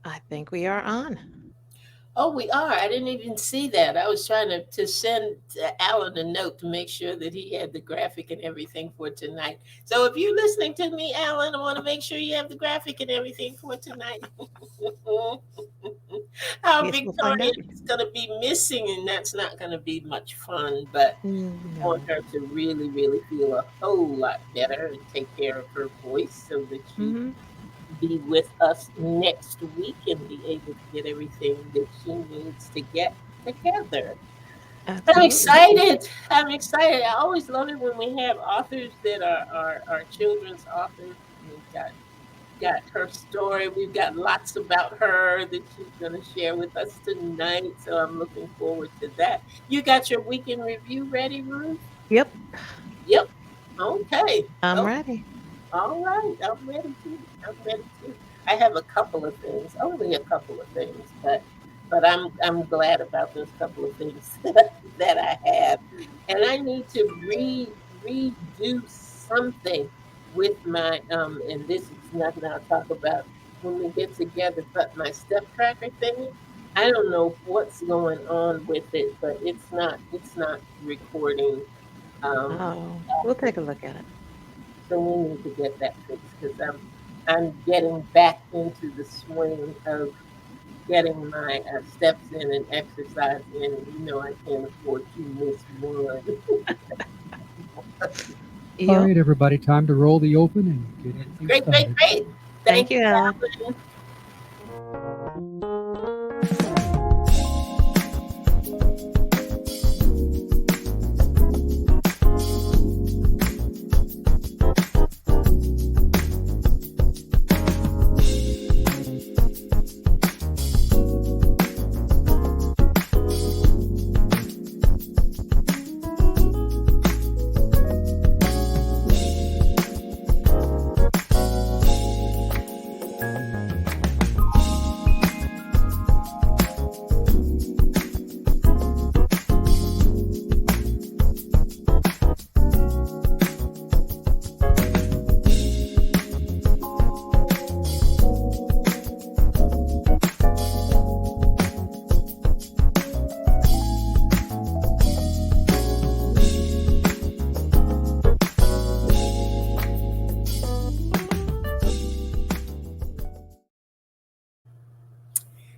I think we are on. Oh, we are. I didn't even see that. I was trying to send Alan a note to make sure that he had the graphic and everything for tonight. So if you're listening to me, Alan, I want to make sure you have the graphic and everything for tonight. Our Guess we'll find Victoria out. is going to be missing, and that's not going to be much fun, but I want No. her to really, really feel a whole lot better and take care of her voice so that she Hmm. be with us next week and be able to get everything that she needs to get together. I'm Absolutely. excited. I'm excited. I always love it when we have authors that are children's authors. We've got her story. We've got lots about her that she's going to share with us tonight. So I'm looking forward to that. You got your weekend review ready, Ruth? Yep. Yep. Okay. I'm Oh, ready. all right. I'm ready too. I'm ready too. I have a couple of things, only a couple of things, but I'm glad about those couple of things that I have, and I need to redo something with my and this is nothing I'll talk about when we get together, but my step tracker thingy. I don't know what's going on with it, but it's not recording Oh, we'll take a look at it. so we need to get that fixed because I'm getting back into the swing of getting my steps in and exercise in, and I can't afford to miss one. All Yep. right, everybody, time to roll the open and get everything Great, great, started. great. Thank Thank you, you, Alan. Alan.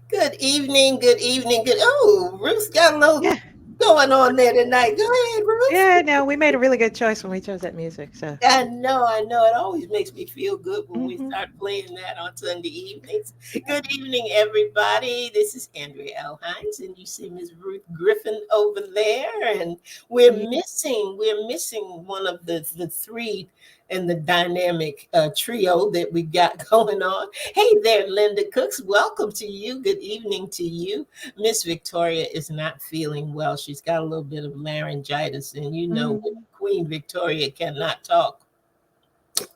Good evening, good evening, good. Oh, Ruth's got a little Yeah. going on there tonight. Go ahead, Ruth. Yeah, no, we made a really good choice when we chose that music. So, I know, I know. It always makes me feel good when we hmm. start playing that on Sunday evenings. Good evening, everybody. This is Andrea L. Hines, and you see Miss Ruth Griffin over there. And Yeah. we're missing one of the three in the dynamic trio that we've got going on. Hey there, Linda Cooks. Welcome to you. Good evening to you. Miss Victoria is not feeling well. She's got a little bit of laryngitis, and when Hmm. Queen Victoria cannot talk,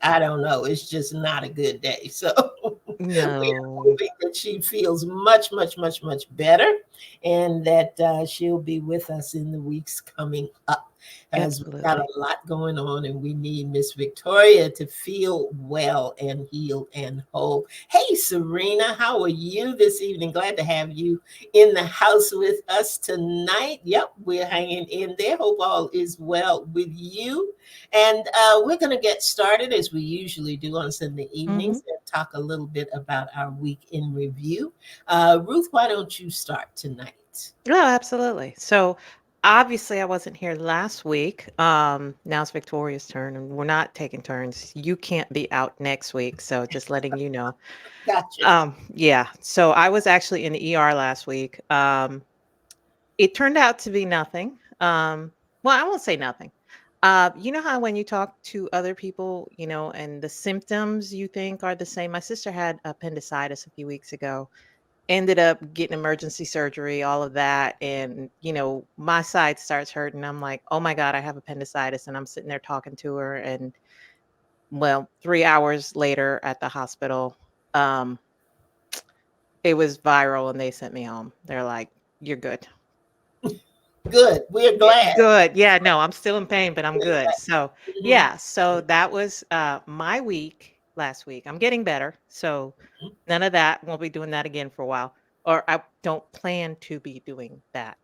I don't know. It's just not a good day. So we're No, hoping that she feels much, much, much, much better and that she'll be with us in the weeks coming up. As we've got absolutely. a lot going on, and we need Miss Victoria to feel well and healed and whole. Hey, Serena, how are you this evening? Glad to have you in the house with us tonight. Yep, we're hanging in there. Hope all is well with you. And we're going to get started as we usually do on Sunday Hmm. evenings and talk a little bit about our week in review. Ruth, why don't you start tonight? Oh, absolutely. So, obviously, I wasn't here last week. Now it's Victoria's turn, and we're not taking turns. You can't be out next week, so just letting you know. Gotcha. Yeah. So I was actually in the ER last week. It turned out to be nothing. Well, I won't say nothing. You know how when you talk to other people, and the symptoms you think are the same. My sister had appendicitis a few weeks ago, ended up getting emergency surgery, all of that. And, my side starts hurting. I'm like, oh my God, I have appendicitis. And I'm sitting there talking to her. And well, 3 hours later at the hospital, um, it was viral and they sent me home. They're like, you're good. Good. We're Yeah, glad. good. Yeah, no, I'm still in pain, but I'm We're good. glad. So, Mhm. yeah, so that was my week last week. I'm getting better. So none of that. Won't be doing that again for a while. Or I don't plan to be doing that.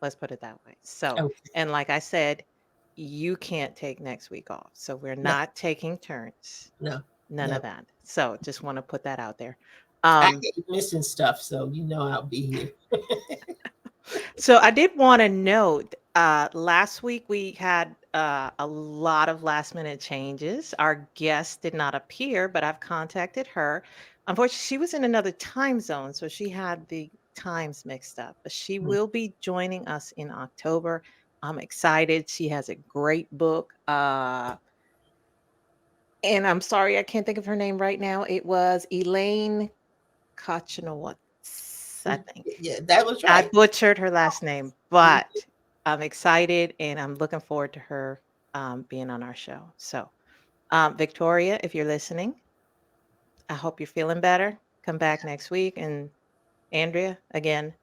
Let's put it that way. So, Okay. and like I said, you can't take next week off. So we're No, not taking turns. no, None no. of that. So just want to put that out there. I Um, hate missing stuff, so I'll be here. So I did want to note, last week we had a lot of last minute changes. Our guest did not appear, but I've contacted her. Unfortunately, she was in another time zone, so she had the times mixed up. But she will be joining us in October. I'm excited. She has a great book. And I'm sorry, I can't think of her name right now. It was Elaine Kochanowitz, I think. Yeah, that was I right. butchered her last name, but I'm excited and I'm looking forward to her being on our show. So, Victoria, if you're listening, I hope you're feeling better. Come back next week. And Andrea, again,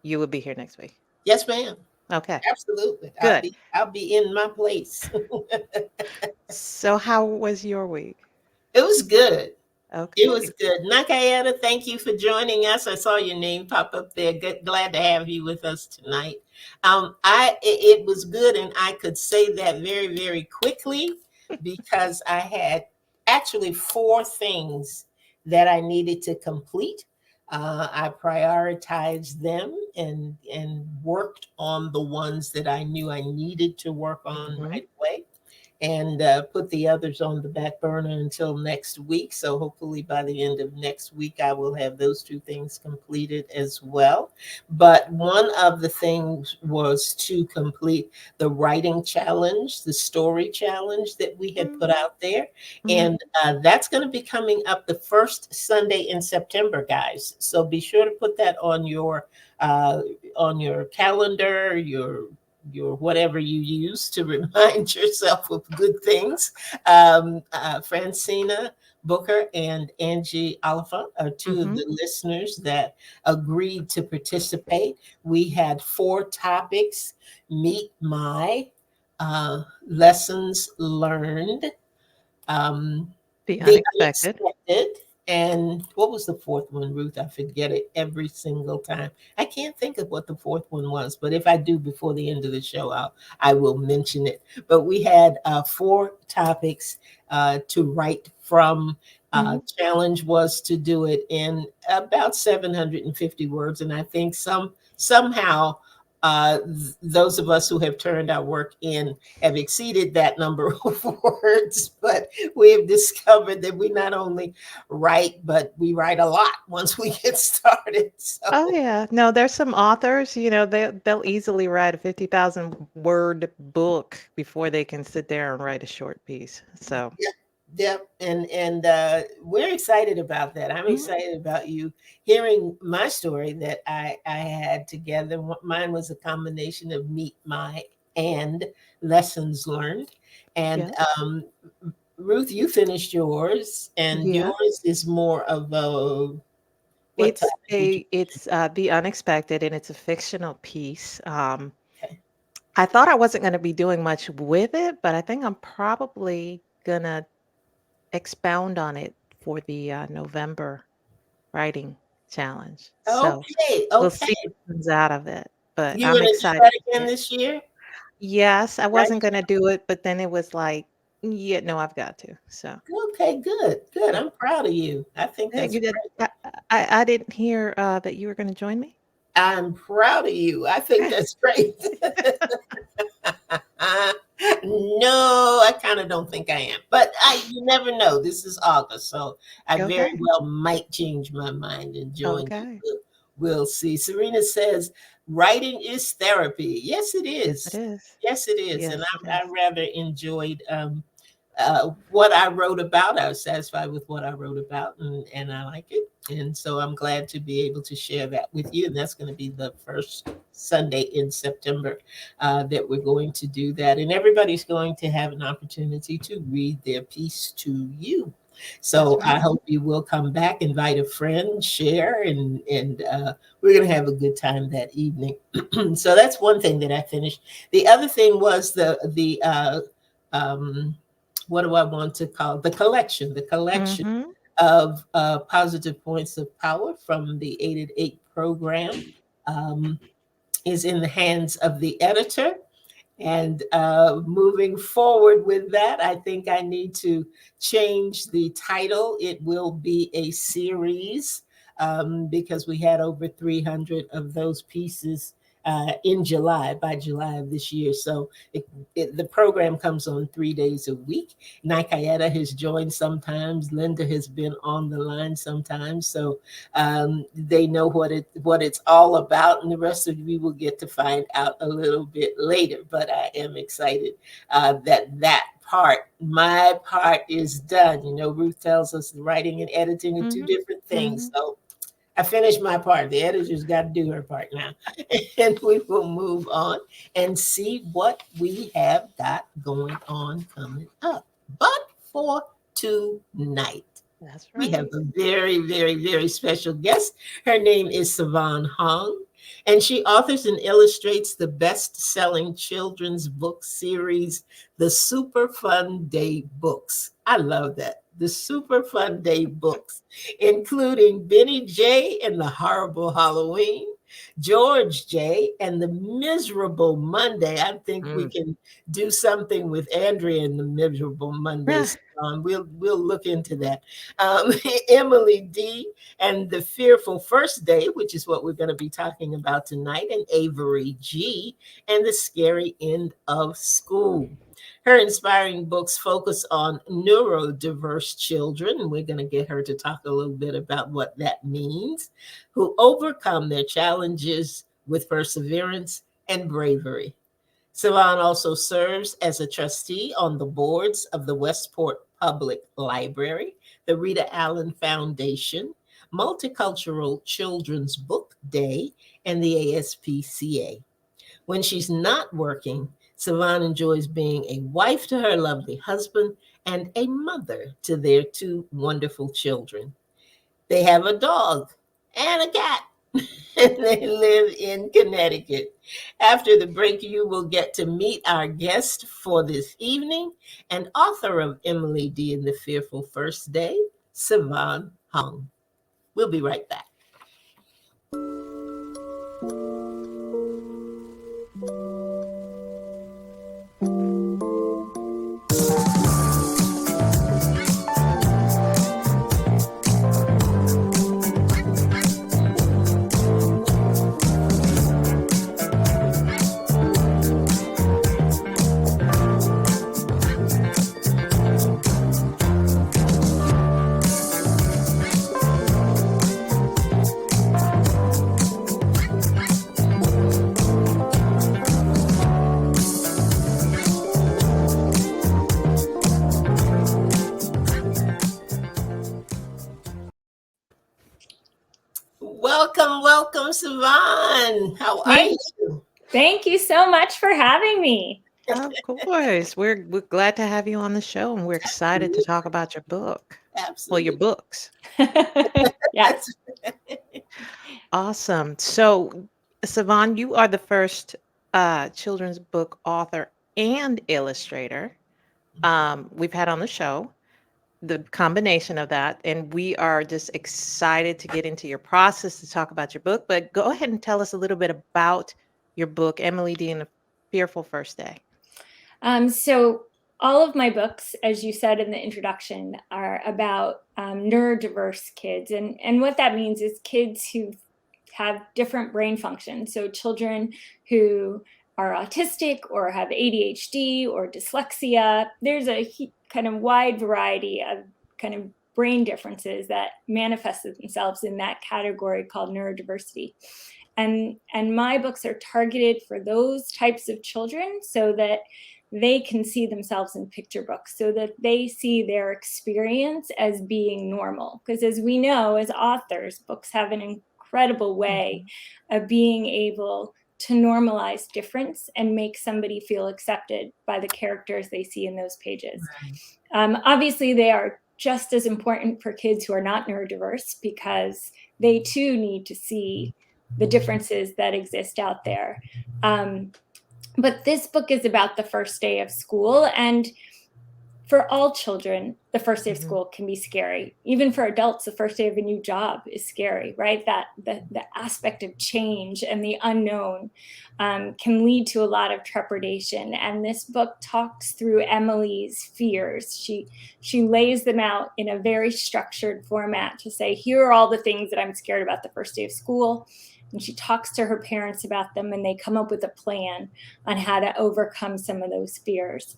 you will be here next week. Yes, ma'am. Okay, Absolutely. good. I'll be in my place. So, how was your week? It was good. It was Okay. good. Nakayana, thank you for joining us. I saw your name pop up there. Good, glad to have you with us tonight. It was good, and I could say that very, very quickly because I had actually four things that I needed to complete. I prioritized them and worked on the ones that I knew I needed to work on Hmm. right away, and put the others on the back burner until next week. So hopefully by the end of next week, I will have those two things completed as well. But one of the things was to complete the writing challenge, the story challenge that we had put out there. Hmm. And that's going to be coming up the first Sunday in September, guys. So be sure to put that uh, on your calendar, your whatever you use to remind yourself of good things. Francina Booker and Angie Oliphant are two of Hmm. the listeners that agreed to participate. We had four topics: meet my lessons learned, um, The the unexpected. unexpected, and what was the fourth one, Ruth? I forget it every single time. I can't think of what the fourth one was, but if I do before the end of the show, I will mention it. But we had four topics to write from. Hmm. Challenge was to do it in about 750 words, and I think somehow those of us who have turned our work in have exceeded that number of words, but we've discovered that we not only write, but we write a lot once we get started. Oh So, yeah. No, there's some authors, they'll easily write a 50,000 word book before they can sit there and write a short piece. So, yeah, yeah, and we're excited about that. I'm mhm, excited about you hearing my story that I had together. Mine was a combination of meet my and lessons learned, and yeah. Ruth, you finished yours, and Yeah. yours is more of a what It's topic would you? a it's The Unexpected, and it's a fictional piece. Okay. I thought I wasn't going to be doing much with it, but I think I'm probably going to expound on it for the November writing challenge. So, Okay, we'll see okay. what comes out of it, but You I'm gonna do excited that to again share. this year, Yes, I right? wasn't gonna do it, but then it was like, yeah, no, I've got to. So, Okay, good, good. yeah. I'm proud of you. I think Thank that's you. great. I didn't hear that you were gonna join me. I'm proud of you. I think that's great. No, I kind of don't think I am, but you never know. This is August, so I very Okay. well might change my mind and join you. Okay. We'll see. Serena says writing is therapy. Yes, it Yes, it is. is. Yes, it is, and Yes, it I is. rather enjoyed what I wrote about. I was satisfied with what I wrote about, and I like it. And so I'm glad to be able to share that with you. And that's going to be the first Sunday in September that we're going to do that. And everybody's going to have an opportunity to read their piece to you. That's So I right. hope you will come back, invite a friend, share, and we're going to have a good time that evening. So that's one thing that I finished. The other thing was the um, what do I want to call the collection Mm-hmm. of positive points of power from the 8 at 8 program um, is in the hands of the editor. And moving forward with that, I think I need to change the title. It will be a series because we had over 300 of those pieces in July, by July of this year. So the program comes on 3 days a week. Nikayeta has joined sometimes. Linda has been on the line sometimes. So they know what it's all about, and the rest of you will get to find out a little bit later. But I am excited that part, my part, is done. You know, Ruth tells us writing and editing are two Mm-hmm. different Mm-hmm. things. So I finished my part. The editor's got to do her part now. And we will move on and see what we have got going on coming up. But for tonight, That's we have right. a very, very, very special guest. Her name is Sivan Hong, and she authors and illustrates the best selling children's book series, The Super Fun Day Books. I love that. The Super Fun Day Books, including Benny J and the Horrible Halloween, George J and the Miserable Monday. I think we Mm. can do something with Andrea and the Miserable Mondays. We'll look into that. Um, Emily D and the Fearful First Day, which is what we're going to be talking about tonight, and Avery G and the Scary End of School. Her inspiring books focus on neurodiverse children, and we're going to get her to talk a little bit about what that means, who overcome their challenges with perseverance and bravery. Sivan also serves as a trustee on the boards of the Westport Public Library, the Rita Allen Foundation, Multicultural Children's Book Day, and the ASPCA. When she's not working, Sivan enjoys being a wife to her lovely husband and a mother to their two wonderful children. They have a dog and a cat, and they live in Connecticut. After the break, you will get to meet our guest for this evening and author of Emily D. and the Fearful First Day, Sivan Hong. We'll be right back. Welcome, welcome, Sivan. How are Thank, you? thank you so much for having me. Of course. We're glad to have you on the show, and we're excited to talk about your book. Well, your Absolutely. books. Yes. Awesome. So, Savan, you are the first children's book author and illustrator we've had on the show, the combination of that. And we are just excited to get into your process to talk about your book. But go ahead and tell us a little bit about your book, Emily D. and the Fearful First Day. So all of my books, as you said in the introduction, are about neurodiverse kids. And what that means is kids who have different brain functions. So children who are autistic or have ADHD or dyslexia. There's a kind of wide variety of kind of brain differences that manifest themselves in that category called neurodiversity. And my books are targeted for those types of children so that they can see themselves in picture books, so that they see their experience as being normal. Because as we know, as authors, books have an incredible way of being able to normalize difference and make somebody feel accepted by the characters they see in those pages. Obviously, they are just as important for kids who are not neurodiverse, because they too need to see the differences that exist out there. But this book is about the first day of school, and for all children, the first day of Mhm. school can be scary. Even for adults, the first day of a new job is scary, right? That the aspect of change and the unknown can lead to a lot of trepidation. And this book talks through Emily's fears. She lays them out in a very structured format to say, here are all the things that I'm scared about the first day of school. And she talks to her parents about them, and they come up with a plan on how to overcome some of those fears.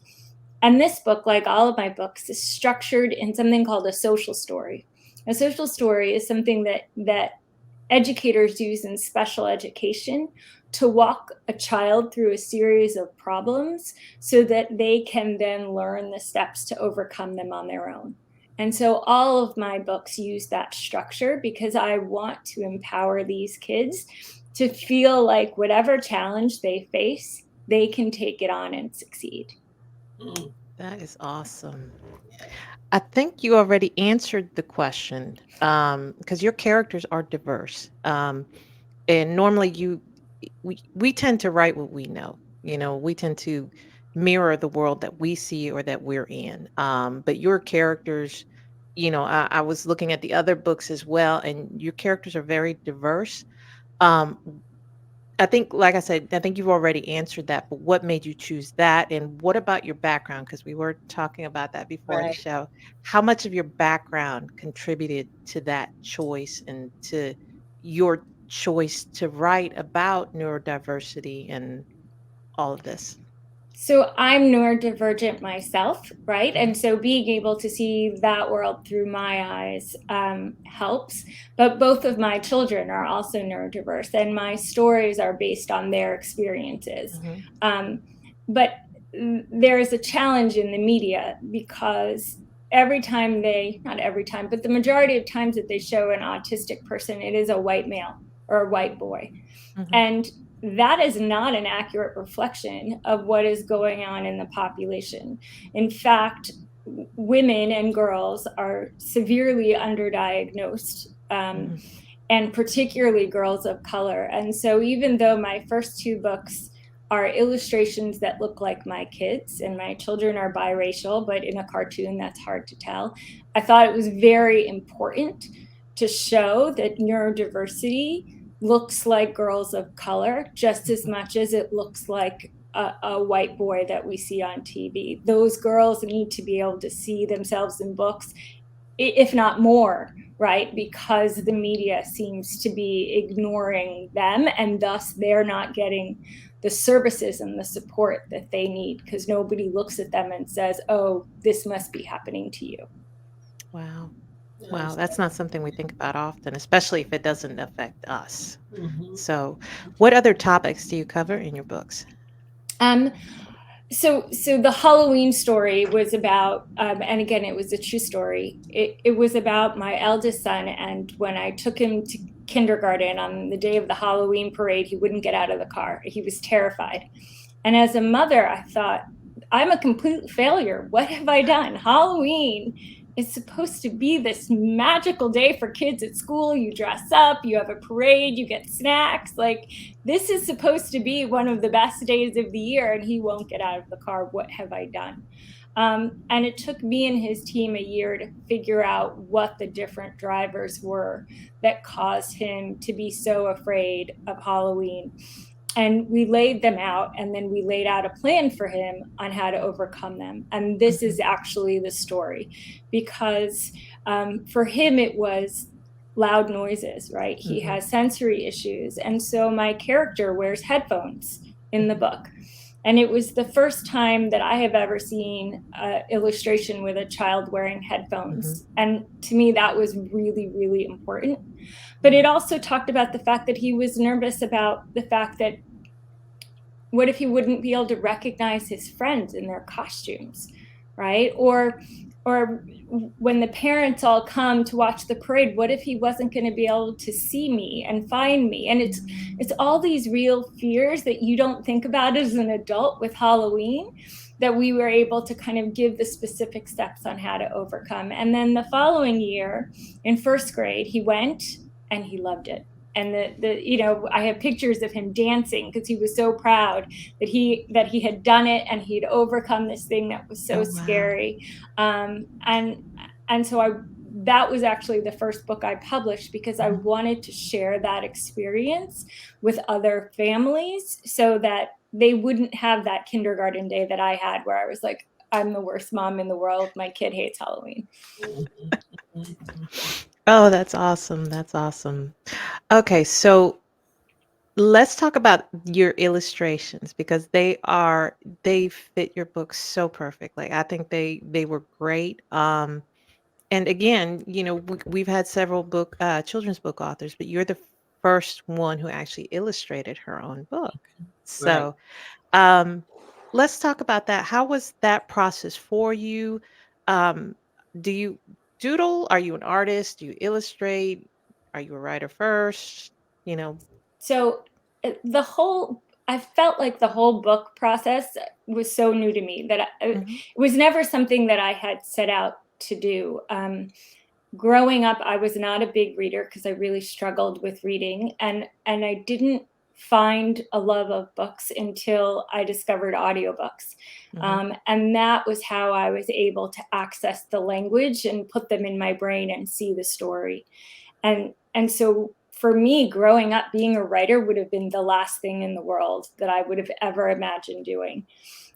And this book, like all of my books, is structured in something called a social story. A social story is something that educators use in special education to walk a child through a series of problems so that they can then learn the steps to overcome them on their own. And so all of my books use that structure because I want to empower these kids to feel like whatever challenge they face, they can take it on and succeed. Mm. That is awesome. I think you already answered the question, because your characters are diverse. And normally we tend to write what we know. We tend to mirror the world that we see or that we're in. But your characters, I was looking at the other books as well, and your characters are very diverse. Um, I think, like I said, I think you've already answered that, but what made you choose that? And what about your background? Because we were talking about that before the Right. show. How much of your background contributed to that choice and to your choice to write about neurodiversity and all of this? So I'm neurodivergent myself, right? Mhm, And so being able to see that world through my eyes helps. But both of my children are also neurodiverse, and my stories are based on their experiences. mhm, Um, but there is a challenge in the media because every time not every time, but the majority of times that they show an autistic person, it is a white male or a white boy. mhm, And that is not an accurate reflection of what is going on in the population. In fact, women and girls are severely underdiagnosed, mhm, and particularly girls of color. And so, even though my first two books are illustrations that look like my kids, and my children are biracial, but in a cartoon, that's hard to tell, I thought it was very important to show that neurodiversity looks like girls of color just as mhm. much as it looks like a white boy that we see on TV. Those girls need to be able to see themselves in books, if not more, right? Because the media seems to be ignoring them, and thus they're not getting the services and the support that they need because nobody looks at them and says, oh, this must be happening to you. Wow. Wow, Yes. that's not something we think about often, especially if it doesn't affect us. Mhm. So, what other topics do you cover in your books? Um, so the Halloween story was about, and again, it was a true story. It was about my eldest son, and when I took him to kindergarten on the day of the Halloween parade, he wouldn't get out of the car. He was terrified. And as a mother, I thought, I'm a complete failure. What have I done? Halloween is supposed to be this magical day for kids at school. You dress up, you have a parade, you get snacks. Like, this is supposed to be one of the best days of the year, and he won't get out of the car. What have I done? And it took me and his team a year to figure out what the different drivers were that caused him to be so afraid of Halloween. And we laid them out, and then we laid out a plan for him on how to overcome them. And this Mhm, is actually the story, because for him it was loud noises, right? He mhm, has sensory issues, and so my character wears headphones in the mhm, book. And it was the first time that I have ever seen an illustration with a child wearing mhm, headphones. And to me, that was really, really important. But it mhm, also talked about the fact that he was nervous about the fact that what if he wouldn't be able to recognize his friends in their costumes, right? Or when the parents all come to watch the parade, what if he wasn't going to be able to see me and find me? And it's all these real fears that you don't think about as an adult with Halloween, that we were able to kind of give the specific steps on how to overcome. And then the following year in first grade, he went and he loved it. and the I have pictures of him dancing because he was so proud that he had done it, and he'd overcome this thing that was so Oh, wow. scary. And so that was actually the first book I published because I wanted to share that experience with other families so that they wouldn't have that kindergarten day that I had, where I was like, I'm the worst mom in the world. My kid hates Halloween. Oh, that's awesome. That's awesome. Okay, so let's talk about your illustrations because they fit your book so perfectly. I think they were great. And again, we've had several children's book authors, but you're the first one who actually illustrated her own book. Right. So, um, let's talk about that. How was that process for you? Um, do you doodle? Are you an artist? Do you illustrate? Are you a writer first? You know. So I felt like the whole book process was so new to me that it Mhm, was never something that I had set out to do. Growing up, I was not a big reader because I really struggled with reading, and I didn't find a love of books until I discovered audiobooks. mhm, And that was how I was able to access the language and put them in my brain and see the story. And so for me, growing up, being a writer would have been the last thing in the world that I would have ever imagined doing.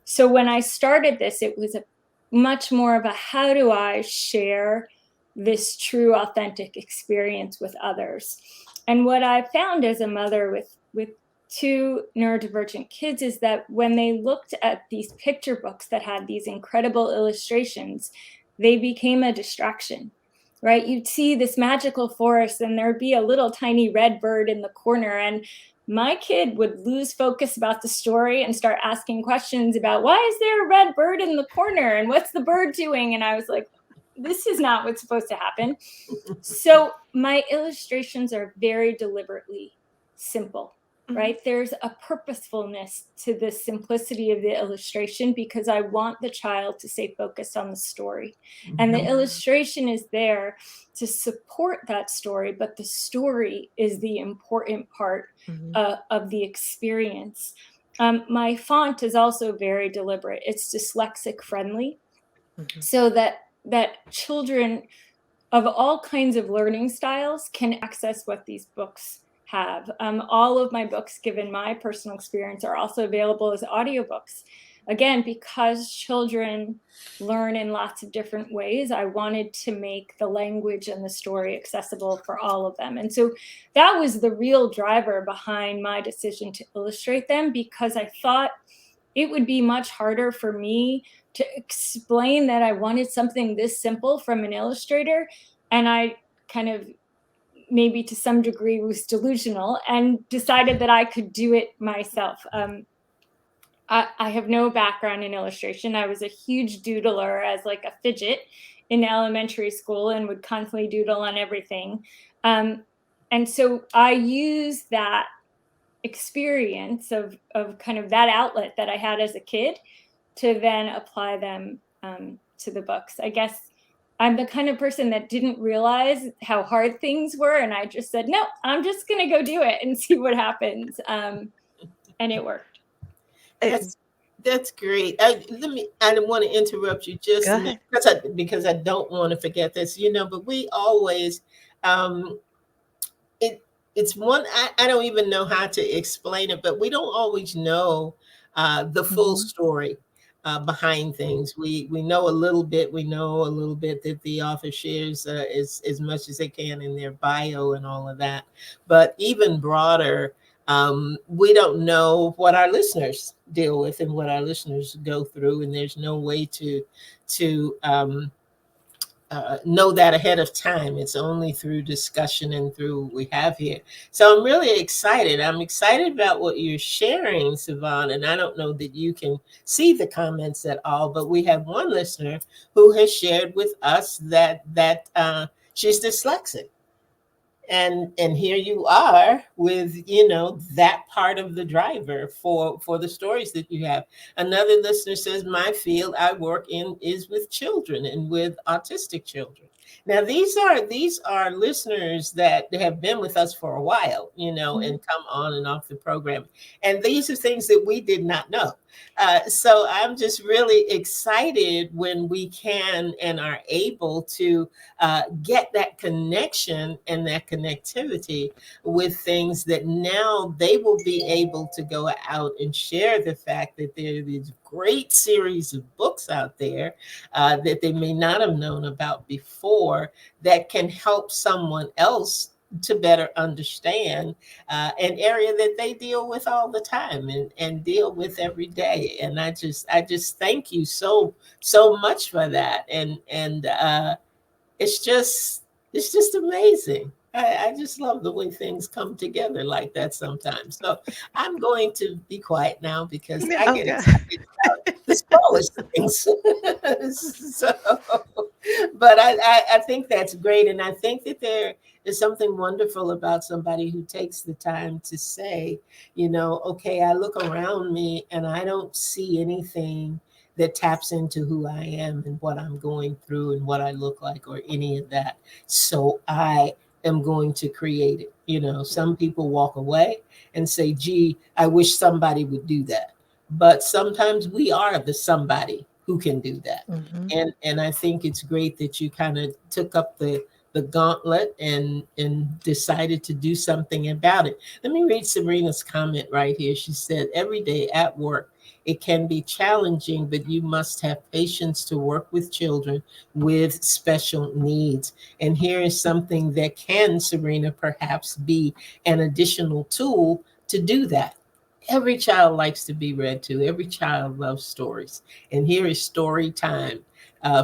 So when I started this, it was a much more of a, how do I share this true authentic experience with others? And what I found as a mother with two neurodivergent kids is that when they looked at these picture books that had these incredible illustrations, they became a distraction. Right? You'd see this magical forest and there'd be a little tiny red bird in the corner, and my kid would lose focus about the story and start asking questions about, why is there a red bird in the corner and what's the bird doing? And I was like, this is not what's supposed to happen. So my illustrations are very deliberately simple, mhm, right? There's a purposefulness to the simplicity of the illustration because I want the child to stay focused on the story. And the yeah, illustration is there to support that story, but the story is the important part mhm, of the experience. My font is also very deliberate. It's dyslexic friendly, mhm, so that children of all kinds of learning styles can access what these books have. All of my books, given my personal experience, are also available as audiobooks. Again, because children learn in lots of different ways, I wanted to make the language and the story accessible for all of them. And so that was the real driver behind my decision to illustrate them, because I thought it would be much harder for me to explain that I wanted something this simple from an illustrator. And I kind of, maybe to some degree, was delusional and decided that I could do it myself. I have no background in illustration. I was a huge doodler as like a fidget in elementary school and would constantly doodle on everything. And so I use that experience of kind of that outlet that I had as a kid to then apply them to the books. I guess I'm the kind of person that didn't realize how hard things were, and I just said, no, I'm just gonna go do it and see what happens. And it worked. eh, That's great. I don't want to interrupt you just go a minute ahead. because I don't want to forget this, but we always, um, it, it's one, I don't even know how to explain it, but we don't always know the full Mhm, story behind things. We know a little bit. We know a little bit that the author shares as much as they can in their bio and all of that. But even broader, we don't know what our listeners deal with and what our listeners go through, and there's no way to know that ahead of time. It's only through discussion and through what we have here. So I'm really excited. I'm excited about what you're sharing, Sivan. And I don't know that you can see the comments at all, but we have one listener who has shared with us that she's dyslexic. And here you are with that part of the driver for the stories that you have. Another listener says, my field I work in is with children and with autistic children. Now these are listeners that have been with us for a while, you know, and come on and off the program, and these are things that we did not know. So I'm just really excited when we can and are able to get that connection and that connectivity with things that now they will be able to go out and share the fact that there are these great series of books out there that they may not have known about before that can help someone else to better understand an area that they deal with all the time and deal with every day. And I just thank you so much for that. And it's just it's just amazing. I just love the way things come together like that sometimes. So I'm going to be quiet now because Yeah, I get okay. excited about the smallest things. So, but I think that's great, and I think that there is something wonderful about somebody who takes the time to say, you know, okay, I look around me and I don't see anything that taps into who I am and what I'm going through and what I look like or any of that. So I am going to create it. You know, some people walk away and say, gee, I wish somebody would do that. But sometimes we are the somebody who can do that. Mhm. And I think it's great that you kind of took up the gauntlet and decided to do something about it. Let me read Sabrina's comment right here. She said, every day at work, it can be challenging, but you must have patience to work with children with special needs. And here is something that can, Sabrina, perhaps be an additional tool to do that. Every child likes to be read to. Every child loves stories. And here is story time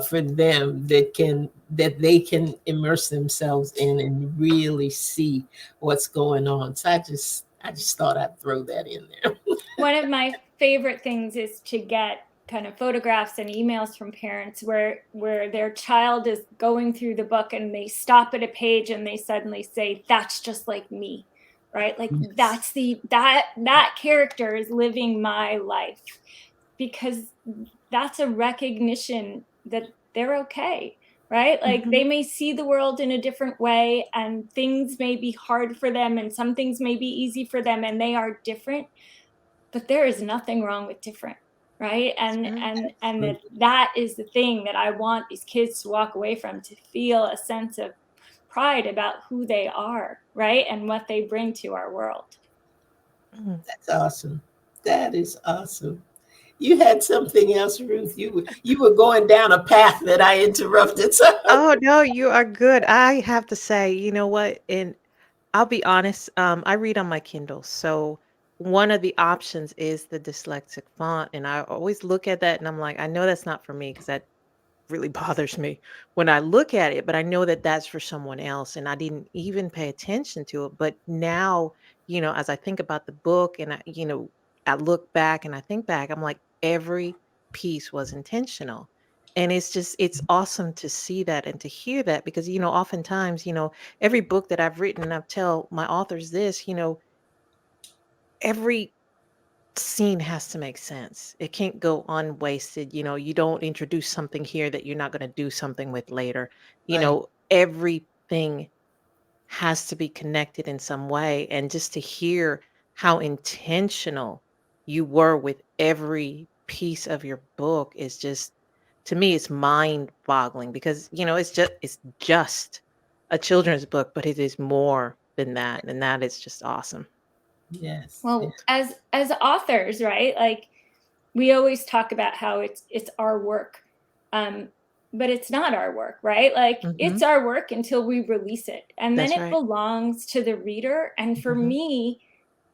for them that they can immerse themselves in and really see what's going on. So I just thought I'd throw that in there. One of my favorite things is to get kind of photographs and emails from parents where their child is going through the book and they stop at a page and they suddenly say, that's just like me, right? Like Yes. that's that character is living my life, because that's a recognition that they're okay, right? Like Mhm. they may see the world in a different way and things may be hard for them and some things may be easy for them and they are different, but there is nothing wrong with different, right? That's and right. and and that Absolutely. that is the thing that I want these kids to walk away from, to feel a sense of pride about who they are, right, and what they bring to our world. Mm. That's awesome. That is awesome. You had something else, Ruth. You were going down a path that I interrupted. So Oh, no, you are good. I have to say, you know what? And I'll be honest, I read on my Kindle. So one of the options is the dyslexic font. And I always look at that and I'm like, I know that's not for me because that really bothers me when I look at it, but I know that that's for someone else, and I didn't even pay attention to it. But now, as I think about the book and I look back and I think back, I'm like, every piece was intentional. And it's awesome to see that and to hear that because, oftentimes, every book that I've written, I tell my authors this, every scene has to make sense. It can't go unwasted. You don't introduce something here that you're not going to do something with later. right. Everything has to be connected in some way. And just to hear how intentional you were with every piece of your book is just, to me, it's mind boggling because, it's just a children's book, but it is more than that. And that is just awesome. Yes. Yes. Well, as authors, right, like we always talk about how it's our work, um but it's not our work, right? Like Hmm. it's our work until we release it and then That's it right. belongs to the reader, and for Hmm. me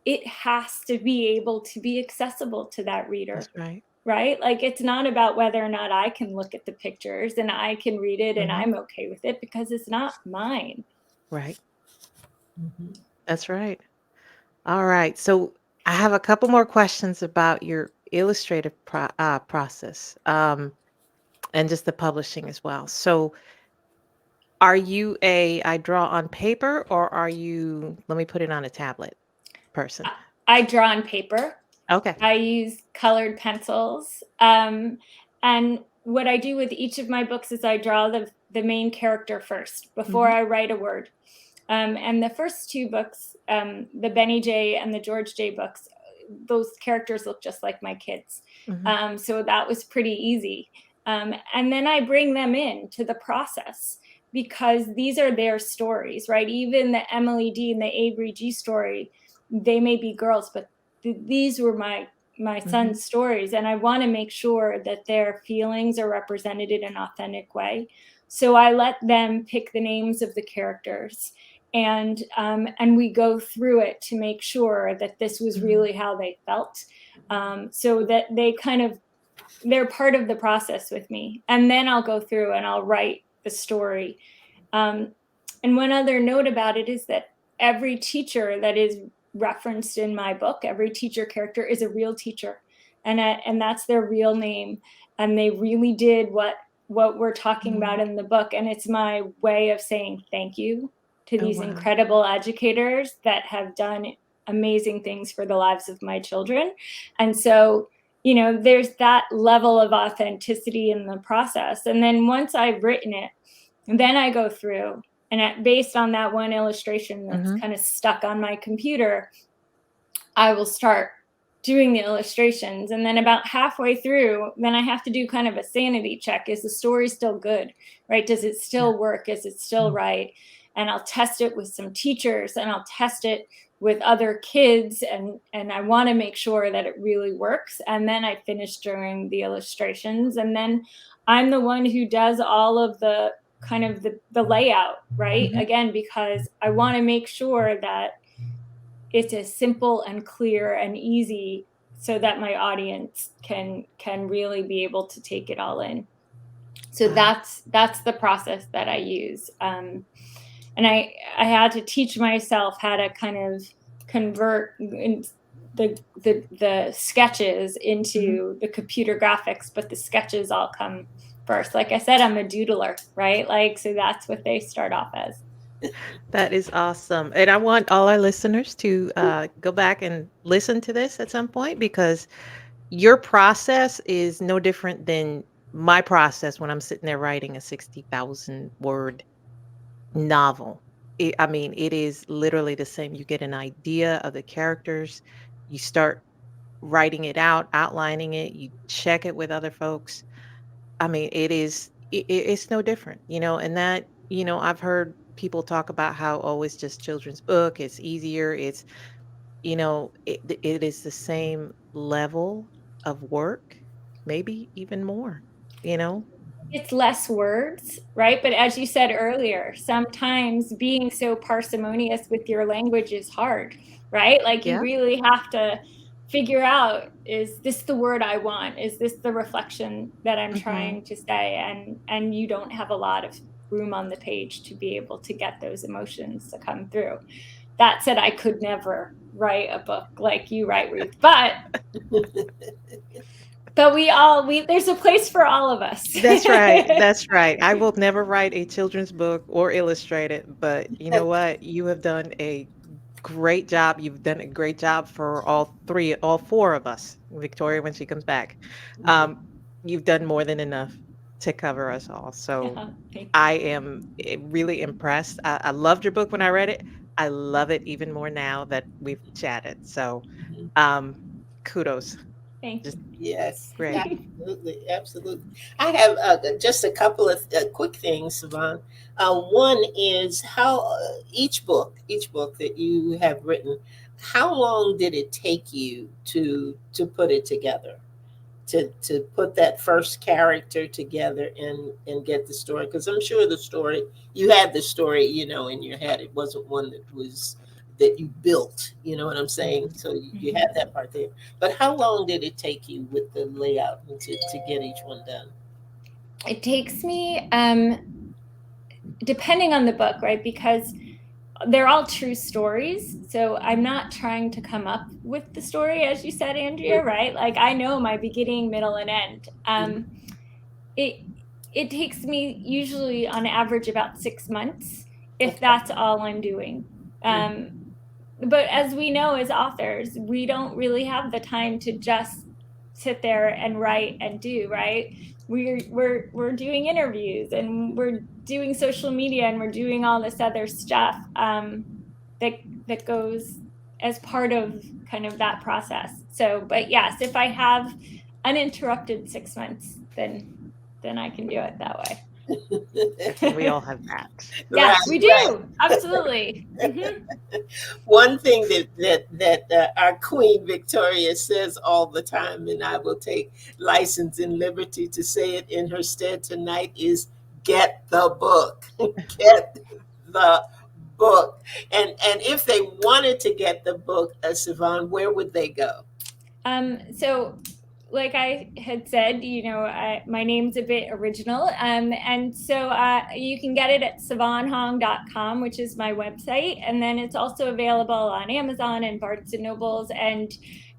it has to be able to be accessible to that That's reader, right. right? Like it's not about whether or not I can look at the pictures and I can read it and Hmm. I'm okay with it, because it's not mine. Right. Mhm. That's right. All right. So I have a couple more questions about your illustrative process, and just the publishing as well. So are you I draw on paper, or are you, let me put it on a tablet person? I draw on paper. Okay. I use colored pencils. And what I do with each of my books is I draw the main character first before I write a word. And the first two books, the Benny J and the George J books, those characters look just like my kids. So that was pretty easy. And then I bring them in to the process because these are their stories, right? Even the Emily D and the Avery G story, they may be girls, but these were my son's stories. And I want to make sure that their feelings are represented in an authentic way. So I let them pick the names of the characters, and we go through it to make sure that this was really how they felt, so that they're part of the process with me. And then I'll go through and I'll write the story. And one other note about it is that every teacher that is referenced in my book, every teacher character is a real teacher, and that's their real name, and they really did what we're talking about in the book. And it's my way of saying thank you to these incredible educators that have done amazing things for the lives of my children. And so, there's that level of authenticity in the process. And then once I've written it, then I go through and based on that one illustration that's kind of stuck on my computer, I will start doing the illustrations. And then about halfway through, then I have to do kind of a sanity check. Is the story still good, right? Does it still work? Is it still right? And I'll test it with some teachers, and I'll test it with other kids. And I want to make sure that it really works. And then I finish doing the illustrations. And then I'm the one who does all of the kind of the layout, right? Again, because I want to make sure that it's as simple and clear and easy so that my audience can really be able to take it all in. So that's the process that I use. And I had to teach myself how to kind of convert the sketches into the computer graphics, but the sketches all come first. Like I said, I'm a doodler, right? Like, so that's what they start off as. That is awesome. And I want all our listeners to go back and listen to this at some point, because your process is no different than my process when I'm sitting there writing a 60,000 word novel. I mean, it is literally the same. You get an idea of the characters, you start writing it out, outlining it, you check it with other folks. I mean, it's no different, and that, I've heard people talk about how, oh, it's just children's book, it's easier, it is the same level of work, maybe even more, you know? It's less words, right? But as you said earlier, sometimes being so parsimonious with your language is hard, right? Like you Yeah. really have to figure out, is this the word I want? Is this the reflection that I'm Mhm. trying to say? And you don't have a lot of room on the page to be able to get those emotions to come through. That said, I could never write a book like you write, Ruth, but there's a place for all of us. That's right, that's right. I will never write a children's book or illustrate it, but you know what? You have done a great job. You've done a great job for all 4 of us, Victoria, when she comes back. Um, you've done more than enough to cover us all. So Thank I you. am really impressed. I loved your book when I read it. I love it even more now that we've chatted. So um, kudos. Thank Just you. Yes, great. absolutely, absolutely. I have just a couple of quick things, Sivan. One is how each book that you have written, how long did it take you to put it together? To put that first character together and get the story, because I'm sure the story, you had the story, in your head. It wasn't one that you built, you know what I'm saying? So you had that part there. But how long did it take you with the layout and to get each one done? It takes me, depending on the book, right? Because they're all true stories. So I'm not trying to come up with the story, as you said, Andrea, right? Like I know my beginning, middle, and end. It it takes me usually on average about 6 months, if Okay. that's all I'm doing. But as we know, as authors, we don't really have the time to just sit there and write and do, right? we're doing interviews, and we're doing social media, and we're doing all this other stuff that goes as part of kind of that process. So, but yes, if I have uninterrupted 6 months, then I can do it that way. We all have that. Yes, Right, we right. do. Absolutely. One thing that our Queen Victoria says all the time, and I will take license and liberty to say it in her stead tonight, is get the book. Get the book. And if they wanted to get the book, Sivan, where would they go? So like I had said, my name's a bit original. And so you can get it at sivanhong.com, which is my website. And then it's also available on Amazon and Barnes and Nobles. And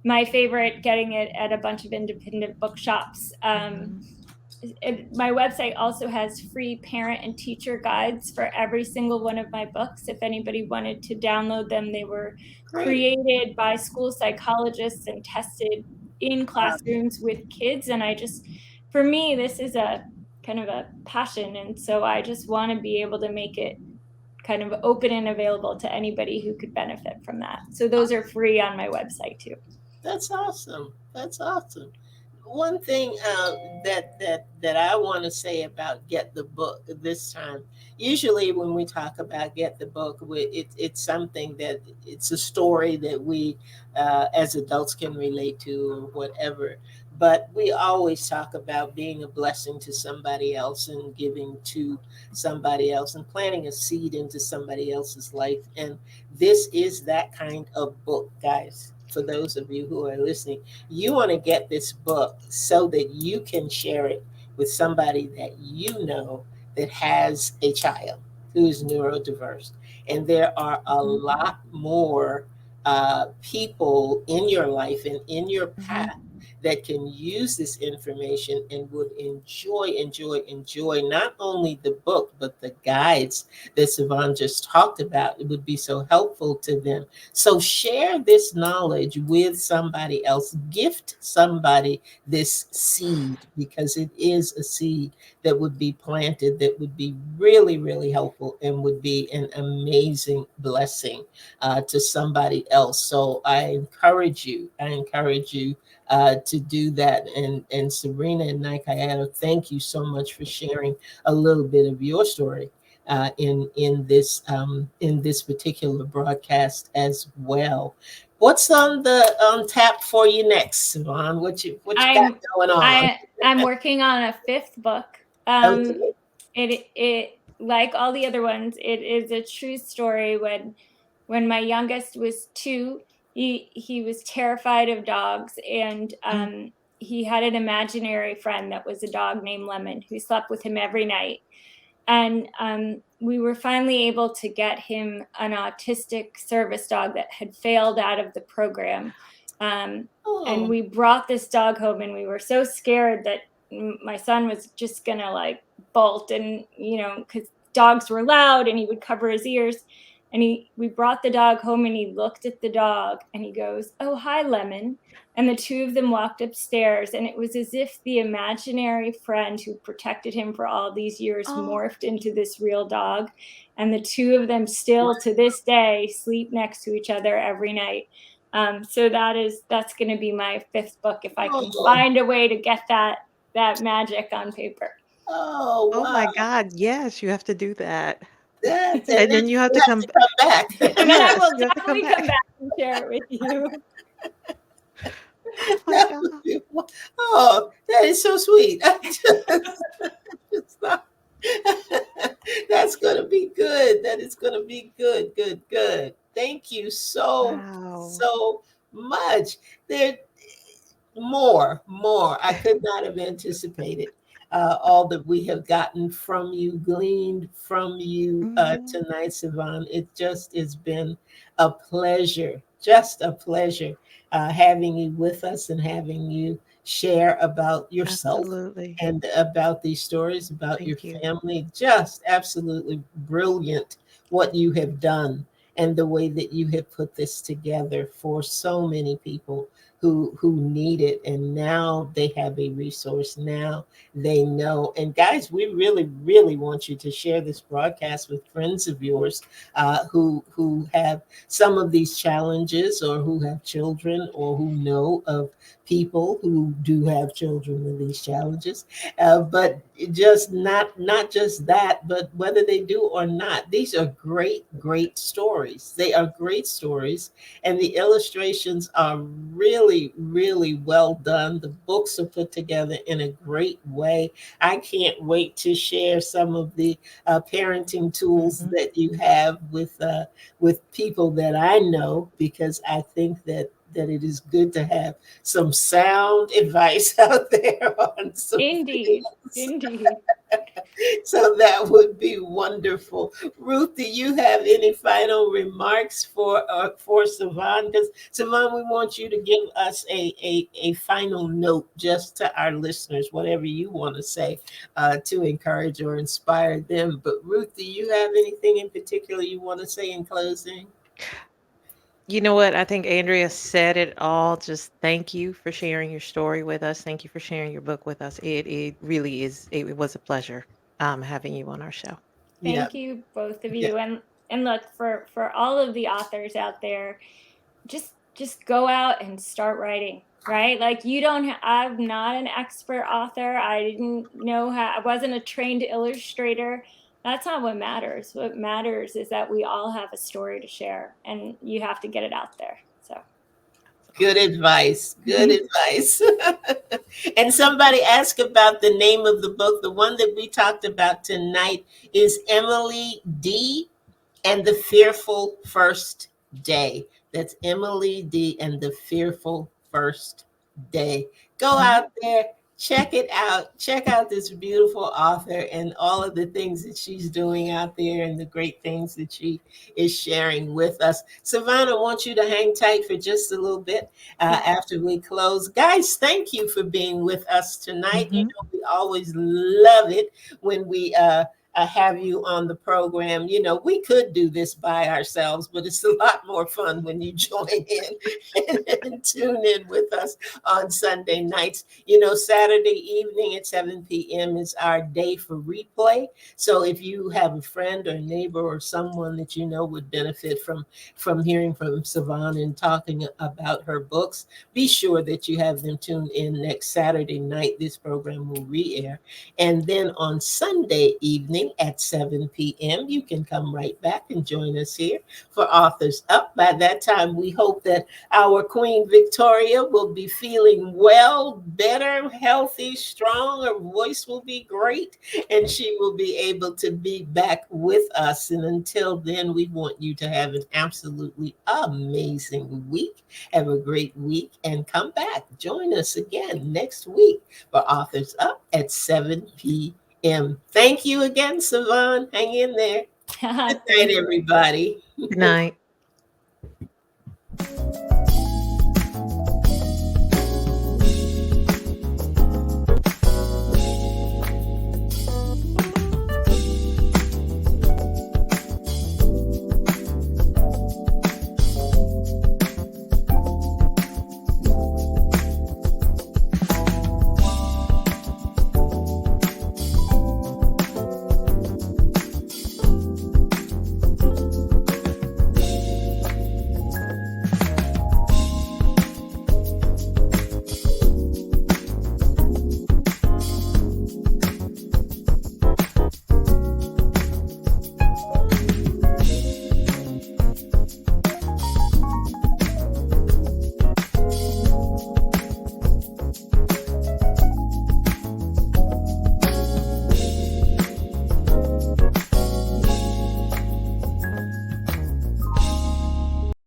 my favorite, getting it at a bunch of independent bookshops. My website also has free parent and teacher guides for every single one of my books. If anybody wanted to download them, they were created by school psychologists and tested in classrooms with kids. And for me, this is a kind of a passion. And so I just want to be able to make it kind of open and available to anybody who could benefit from that. So those are free on my website too. That's awesome. That's awesome. One thing that I want to say about get the book this time. Usually, when we talk about get the book, it's something that it's a story that we as adults can relate to or whatever. But we always talk about being a blessing to somebody else and giving to somebody else and planting a seed into somebody else's life. And this is that kind of book, guys. For those of you who are listening, you want to get this book so that you can share it with somebody that you know that has a child who is neurodiverse. And there are a lot more people in your life and in your path that can use this information and would enjoy not only the book, but the guides that Sivan just talked about. It would be so helpful to them. So share this knowledge with somebody else. Gift somebody this seed, because it is a seed that would be planted that would be really, really helpful and would be an amazing blessing to somebody else. So I encourage you to do that. And Sabrina and Nikayana, thank you so much for sharing a little bit of your story in this particular broadcast as well. What's on tap for you next, Sivan? What you got going on? I'm working on a 5th book. Okay. It like all the other ones, it is a true story. When my youngest was 2, he was terrified of dogs, and he had an imaginary friend that was a dog named Lemon who slept with him every night. And we were finally able to get him an autistic service dog that had failed out of the program. And we brought this dog home, and we were so scared that my son was just gonna like bolt, and because dogs were loud and he would cover his ears. And we brought the dog home, and he looked at the dog and he goes, "Oh, hi, Lemon." And the two of them walked upstairs, and it was as if the imaginary friend who protected him for all these years morphed into this real dog. And the two of them still to this day sleep next to each other every night. So that's going to be my 5th book, if I can find a way to get that magic on paper. Oh, wow. Oh my God, yes, you have to do that. And And then you have to come back. And then I Yes, will you have to come definitely come back. back and share it with you. Oh my God. Oh, that is so sweet. That's going to be good. That is going to be good, good, good. Thank you so, Wow. so much. There, more. I could not have anticipated all that we have gotten from you, gleaned from you Mhm. tonight, Sivan. It just has been a pleasure, just a pleasure having you with us and having you share about yourself Absolutely. and about these stories about your Thank you. family. Just absolutely brilliant what you have done and the way that you have put this together for so many people who need it, and now they have a resource. Now they know. And guys, we really want you to share this broadcast with friends of yours who have some of these challenges, or who have children, or who know of people who do have children with these challenges. But just not just that, but whether they do or not, these are great stories. They are great stories, and the illustrations are really well done. The books are put together in a great way. I can't wait to share some of the parenting tools Mhm. that you have with people that I know, because I think that it is good to have some sound advice out there on some Indeed. things. Indeed. So that would be wonderful. Ruth, do you have any final remarks for Sivan? Because Sivan, we want you to give us a final note just to our listeners, whatever you want to say to encourage or inspire them. But Ruth, do you have anything in particular you want to say in closing? You know what? I think Andrea said it all. Just thank you for sharing your story with us. Thank you for sharing your book with us. It really is. It was a pleasure having you on our show. Yeah, Thank you, both of yeah. you. And look, for all of the authors out there, just go out and start writing, right? Like, you don't I'm not an expert author. I didn't know how, I wasn't a trained illustrator. That's not what matters. What matters is that we all have a story to share, and you have to get it out there. So Good advice. Good advice. And somebody asked about the name of the book. The one that we talked about tonight is Emily D. and the Fearful First Day. That's Emily D. and the Fearful First Day. Go Mhm. out there, check it out. Check out this beautiful author and all of the things that she's doing out there, and the great things that she is sharing with us. Savannah, I want you to hang tight for just a little bit after we close. Guys, thank you for being with us tonight. You Mhm. know, we always love it when we have you on the program. You know, we could do this by ourselves, but it's a lot more fun when you join in and tune in with us on Sunday nights. You know, Saturday evening at 7 p.m. is our day for replay. So if you have a friend or neighbor or someone that you know would benefit from hearing from Sivan and talking about her books, be sure that you have them tuned in next Saturday night. This program will re-air. And then on Sunday evening at 7 p.m., you can come right back and join us here for Authors Up. By that time, we hope that our Queen Victoria will be feeling well, better, healthy, strong. Her voice will be great, and she will be able to be back with us. And until then, we want you to have an absolutely amazing week. Have a great week and come back. Join us again next week for Authors Up at 7 p.m. Thank you again, Sivan. Hang in there. Good night, thank you. everybody. Good night.